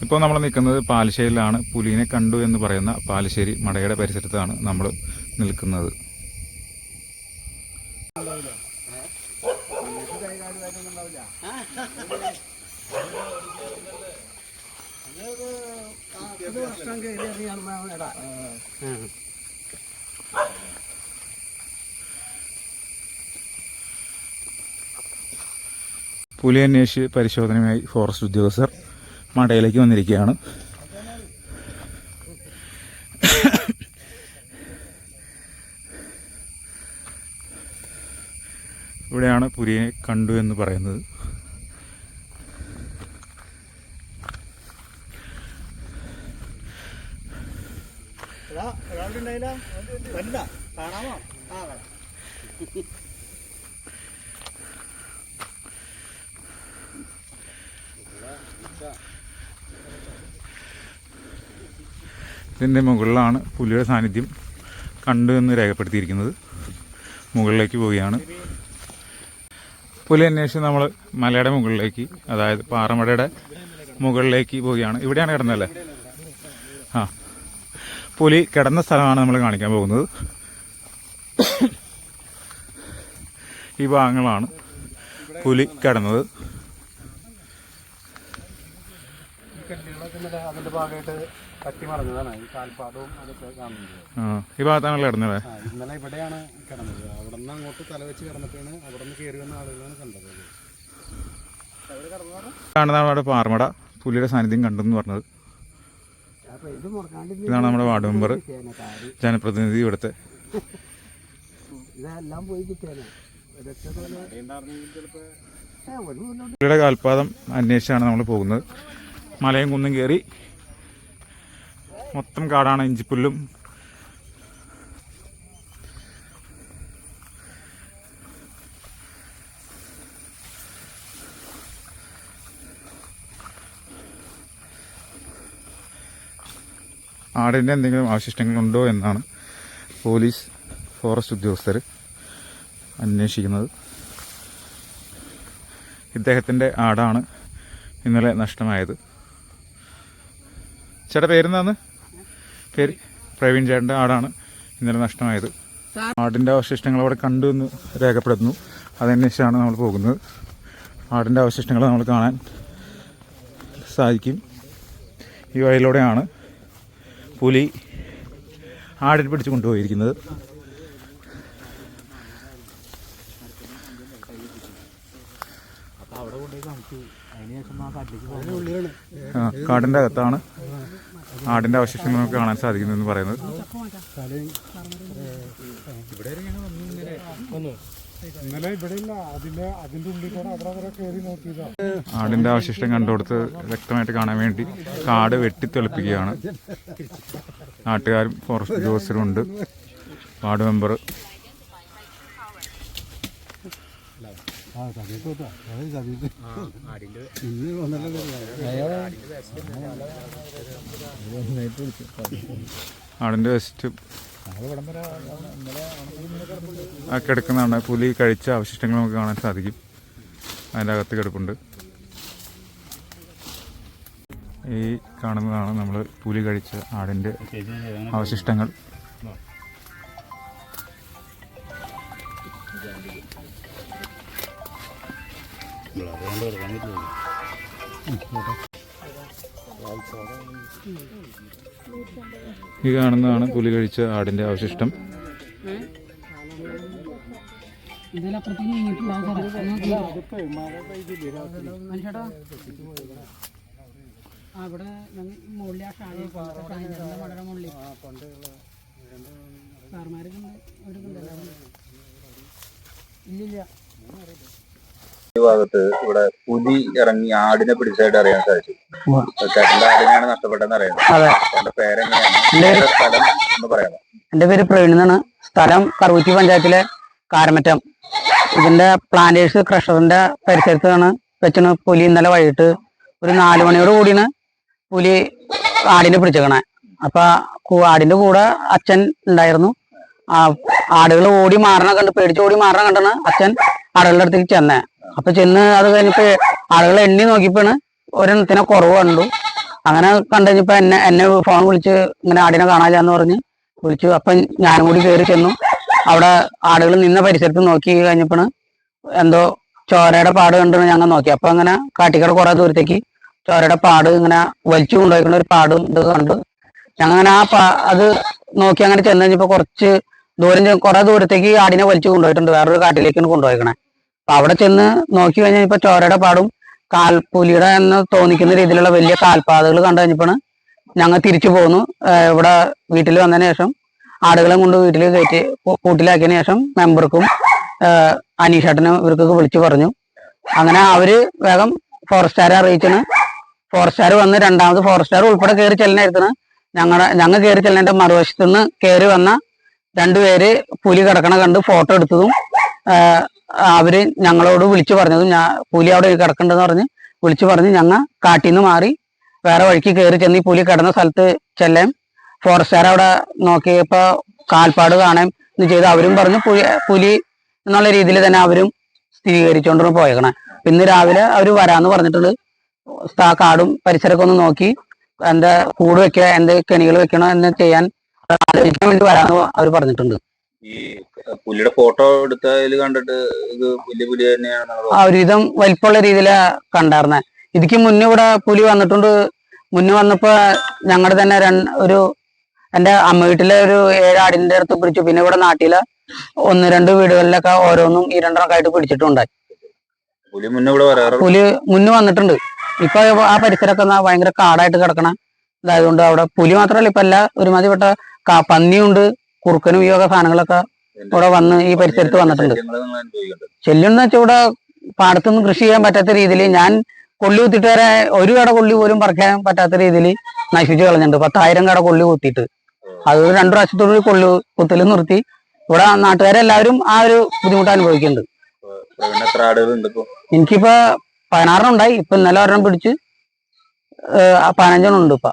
ഇപ്പോൾ നമ്മൾ നിൽക്കുന്നത് പാലശ്ശേരിയിലാണ്. പുലിനെ കണ്ടു എന്ന് പറയുന്ന പാലശ്ശേരി മടയുടെ പരിസരത്താണ് നമ്മൾ നിൽക്കുന്നത്. പുലി അന്വേഷിച്ച് പരിശോധനയുമായി ഫോറസ്റ്റ് ഉദ്യോഗസ്ഥർ മടയിലേക്ക് വന്നിരിക്കുകയാണ്. ഇവിടെയാണ് പുലിയെ കണ്ടു എന്ന് പറയുന്നത്. ഇതിൻ്റെ മുകളിലാണ് പുലിയുടെ സാന്നിധ്യം കണ്ടു എന്ന് രേഖപ്പെടുത്തിയിരിക്കുന്നത്. മുകളിലേക്ക് പോവുകയാണ്. പുലി അന്വേഷിച്ച് നമ്മൾ മലയുടെ മുകളിലേക്ക്, അതായത് പാറമടയുടെ മുകളിലേക്ക് പോവുകയാണ്. ഇവിടെയാണ് കിടന്നല്ലേ? ആ, പുലി കിടന്ന സ്ഥലമാണ് നമ്മൾ കാണിക്കാൻ പോകുന്നത്. ഈ ഭാഗങ്ങളാണ് പുലി കിടന്നത്. അതിന്റെ ഭാഗമായിട്ട് കത്തി മറഞ്ഞതാണ്. ഈ കാൽപ്പാടവും അതൊക്കെ കാണുന്നുണ്ട്. ഈ ഭാഗത്താണല്ലോ കിടന്നത്. ഇന്നലെ ഇവിടെയാണ് കിടന്നത്. അവിടെ നിന്ന് അങ്ങോട്ട് തലവെച്ച് കിടന്നിട്ടാണ് അവിടെ നിന്ന് കയറി വന്ന ആളുകളാണ് കണ്ടത്. കാണുന്നതാണ് അവിടെ പാറമട പുലിയുടെ സാന്നിധ്യം കണ്ടെന്ന് പറഞ്ഞത്. ഇതാണ് നമ്മുടെ വാർഡ് മെമ്പർ, ജനപ്രതിനിധി ഇവിടുത്തെ. പുലിയുടെ കാൽപാദം അന്വേഷിച്ചാണ് നമ്മൾ പോകുന്നത്. മലയും കുന്നും കയറി മൊത്തം കാടാണ്, ഇഞ്ചിപ്പുല്ലും. ആടിൻ്റെ എന്തെങ്കിലും അവശിഷ്ടങ്ങളുണ്ടോ എന്നാണ് പോലീസ് ഫോറസ്റ്റ് ഉദ്യോഗസ്ഥർ അന്വേഷിക്കുന്നത്. ഇദ്ദേഹത്തിൻ്റെ ആടാണ് ഇന്നലെ നഷ്ടമായത്. ചേട്ടാ പേരെന്താന്ന്? പേര് പ്രവീൺ ചേട്ടൻ്റെ ആടാണ് ഇന്നലെ നഷ്ടമായത്. ആടിൻ്റെ അവശിഷ്ടങ്ങൾ അവിടെ കണ്ടു എന്ന് രേഖപ്പെടുത്തുന്നു. അതന്വേഷിച്ചാണ് നമ്മൾ പോകുന്നത്. ആടിൻ്റെ അവശിഷ്ടങ്ങൾ നമ്മൾ കാണാൻ സാധിക്കും. ഈ വഴിയിലൂടെയാണ് പുലി ആടിനെ പിടിച്ച് കൊണ്ടുപോയിരിക്കുന്നത്. കാടിൻ്റെ അകത്താണ് ആടിൻ്റെ അവശിഷ്ടങ്ങൾ നമുക്ക് കാണാൻ സാധിക്കുന്നതെന്ന് പറയുന്നത്. ആടിൻ്റെ അവശിഷ്ടം കണ്ടുകൊടുത്ത് വ്യക്തമായിട്ട് കാണാൻ വേണ്ടി കാട് വെട്ടിത്തെളിപ്പിക്കുകയാണ്. നാട്ടുകാരും ഫോറസ്റ്റ് ഉദ്യോഗസ്ഥരും ഉണ്ട്, വാർഡ് മെമ്പർ. ആടിൻ്റെ വേസ്റ്റ് ഒക്കെ എടുക്കുന്നതാണ്. പുലി കഴിച്ച അവശിഷ്ടങ്ങൾ നമുക്ക് കാണാൻ സാധിക്കും. അതിൻ്റെ അകത്ത് കിടപ്പുണ്ട്. ഈ കാണുന്നതാണ് നമ്മൾ പുലി കഴിച്ച ആടിൻ്റെ അവശിഷ്ടങ്ങൾ. ഈ കാണുന്നതാണ് പുലി കഴിച്ച ആടിൻ്റെ അവശിഷ്ടം. ഈ ഭാഗത്ത് ഇവിടെ പുലി ഇറങ്ങി ആടിനെ പിടിച്ചായിട്ട് അറിയാൻ സാധിച്ചു. ചേട്ടന്റെ ആടിനെയാണ് നഷ്ടപ്പെട്ടെന്ന് അറിയാം. ചേട്ടന്റെ പേരെങ്ങനെയാണ്, സ്ഥലം എന്ന് പറയാമോ? എന്റെ പേര് പ്രവീൺ എന്നാണ്. സ്ഥലം കറുകുറ്റി പഞ്ചായത്തിലെ കാരമറ്റം. ഇതിന്റെ പ്ലാന്റേഴ്സ് ക്രഷറിന്റെ പരിസരത്താണ് വെച്ചാണ് പുലി ഇന്നലെ വൈകിട്ട് ഒരു 4 മണിയോട് കൂടിയാണ് പുലി ആടിനെ പിടിച്ചേക്കണേ. അപ്പൊ ആടിന്റെ കൂടെ അച്ഛൻ ഉണ്ടായിരുന്നു. ആടുകൾ ഓടി മാറണ കണ്ട്, പേടിച്ച് ഓടി മാറണ കണ്ടാണ് അച്ഛൻ ആടുകളുടെ അടുത്തേക്ക് ചെന്നേ. അപ്പൊ ചെന്ന് അത് കഴിഞ്ഞപ്പോ ആളുകൾ എണ്ണി നോക്കിയപ്പോണ് ഒരെണ്ണത്തിനെ കുറവ് കണ്ടു. അങ്ങനെ കണ്ടുകഴിഞ്ഞപ്പോ എന്നെ ഫോൺ വിളിച്ച് ഇങ്ങനെ ആടിനെ കാണാനില്ലാന്ന് പറഞ്ഞ് വിളിച്ചു. അപ്പം ഞാനും കൂടി കയറി ചെന്നു. അവിടെ ആടുകൾ നിന്ന പരിസരത്ത് നോക്കി കഴിഞ്ഞപ്പോണ് എന്തോ ചോരയുടെ പാട് കണ്ടാണ് ഞങ്ങൾ നോക്കി. അപ്പൊ അങ്ങനെ കാട്ടിക്കട കുറെ ദൂരത്തേക്ക് ചോരയുടെ പാട് ഇങ്ങനെ വലിച്ചു കൊണ്ടുപോയിക്കുന്ന ഒരു പാട് ഇത് കണ്ടു. ഞങ്ങൾ അങ്ങനെ അത് നോക്കി അങ്ങനെ ചെന്ന് കഴിഞ്ഞപ്പോ കുറച്ച് കുറെ ദൂരത്തേക്ക് ആടിനെ വലിച്ചു കൊണ്ടുപോയിട്ടുണ്ട്. വേറൊരു കാട്ടിലേക്കാണ് കൊണ്ടുപോയിക്കണേ. അപ്പൊ അവിടെ ചെന്ന് നോക്കി കഴിഞ്ഞപ്പോ ചോരയുടെ പാടും പുലിയുടെ എന്ന് തോന്നിക്കുന്ന രീതിയിലുള്ള വലിയ കാൽപാതകൾ കണ്ടു കഴിഞ്ഞപ്പോണ് ഞങ്ങൾ തിരിച്ചു പോന്നു. ഇവിടെ വീട്ടിൽ വന്നതിന് ശേഷം ആടുകളെ കൊണ്ട് വീട്ടിൽ കയറ്റി കൂട്ടിലാക്കിയതിനു ശേഷം മെമ്പർക്കും അനീഷേട്ടനും ഇവർക്കൊക്കെ വിളിച്ചു പറഞ്ഞു. അങ്ങനെ അവര് വേഗം ഫോറസ്റ്റുകാരെ അറിയിച്ചാണ്. ഫോറസ്റ്റുകാർ വന്ന് രണ്ടാമത് ഫോറസ്റ്റുകാർ ഉൾപ്പെടെ കയറി ചെല്ലാനായിരുന്നു. ഞങ്ങൾ കയറി ചെല്ലേണ്ട മറുവശത്തു നിന്ന് കയറി വന്ന രണ്ടുപേര് പുലി കിടക്കണ കണ്ട് ഫോട്ടോ എടുത്തതും അവര് ഞങ്ങളോട് വിളിച്ചു പറഞ്ഞതും പുലി അവിടെ കിടക്കണ്ടെന്ന് പറഞ്ഞ് വിളിച്ചു പറഞ്ഞ് ഞങ്ങൾ കാട്ടിൽ നിന്ന് മാറി വേറെ വഴിക്ക് കയറി ചെന്ന് ഈ പുലി കിടന്ന സ്ഥലത്ത് ചെല്ലാൻ ഫോറസ്റ്റുകാർ അവിടെ നോക്കിയപ്പോ കാൽപ്പാട് കാണാൻ എന്ന് ചെയ്ത് അവരും പറഞ്ഞു പുലി എന്നുള്ള രീതിയിൽ തന്നെ അവരും സ്ഥിരീകരിച്ചുകൊണ്ടാണ് പോയേക്കണേ. ഇന്ന് രാവിലെ അവര് വരാന്ന് പറഞ്ഞിട്ടുണ്ട്. കാടും പരിസരമൊക്കെ ഒന്ന് നോക്കി എന്താ കൂട് വെക്കുക, എന്ത് കെണികൾ വെക്കണോ എന്ന് ചെയ്യാൻ ആലോചിക്കാൻ വേണ്ടി വരാന്ന് അവർ പറഞ്ഞിട്ടുണ്ട്. ഈ പുലിയുടെ ഫോട്ടോ എടുത്തതിൽ കണ്ടിട്ട് ഇത് വലിയ പുലി തന്നെയാണ് ഒരുവിധം വലിപ്പമുള്ള രീതിയിലാ കണ്ടായിരുന്നെ. ഇതിക്ക് മുന്നേ ഇവിടെ പുലി വന്നിട്ടുണ്ട്. മുന്നേ വന്നപ്പോ ഞങ്ങളുടെ തന്നെ എന്റെ അമ്മ വീട്ടിലെ ഒരു 7 ആടിന്റെ അടുത്ത് പിടിച്ചു. പിന്നെ ഇവിടെ നാട്ടിലെ 1-2 വീടുകളിലൊക്കെ ഓരോന്നും ഈ 2 ആയിട്ട് പിടിച്ചിട്ടുണ്ടായി. പുലി മുന്നേ വന്നിട്ടുണ്ട്. ഇപ്പൊ ആ പരിസരമൊക്കെ ഭയങ്കര കാടായിട്ട് കിടക്കണ ഇതായതുകൊണ്ട് അവിടെ പുലി മാത്രമല്ല ഇപ്പൊ എല്ലാ ഒരുമാതിരിപ്പെട്ട പന്നിയുണ്ട്, കുറുക്കനും ഈ വക സാധനങ്ങളൊക്കെ ഇവിടെ വന്ന് ഈ പരിസരത്ത് വന്നിട്ടുണ്ട്. ശല്യം എന്ന് വെച്ചാൽ ഇവിടെ പാടത്തൊന്നും കൃഷി ചെയ്യാൻ പറ്റാത്ത രീതിയിൽ ഞാൻ കൊള്ളി കുത്തിയിട്ട് വരെ ഒരു കട കൊള്ളി പോലും പറിക്കാൻ പറ്റാത്ത രീതിയിൽ നശിപ്പിച്ച് കളഞ്ഞിട്ടുണ്ട്. 10,000 കട കൊള്ളി കുത്തിയിട്ട് അത് 2 പ്രാവശ്യത്തോടുകൂടി കൊള്ളി കുത്തൽ നിർത്തി. ഇവിടെ നാട്ടുകാരെല്ലാവരും ആ ഒരു ബുദ്ധിമുട്ട് അനുഭവിക്കുന്നുണ്ട്. എനിക്കിപ്പോ 16 ഉണ്ടായി. ഇപ്പൊ ഇന്നലെ ഒരെണ്ണം പിടിച്ച് 15 ഉണ്ട് ഇപ്പൊ.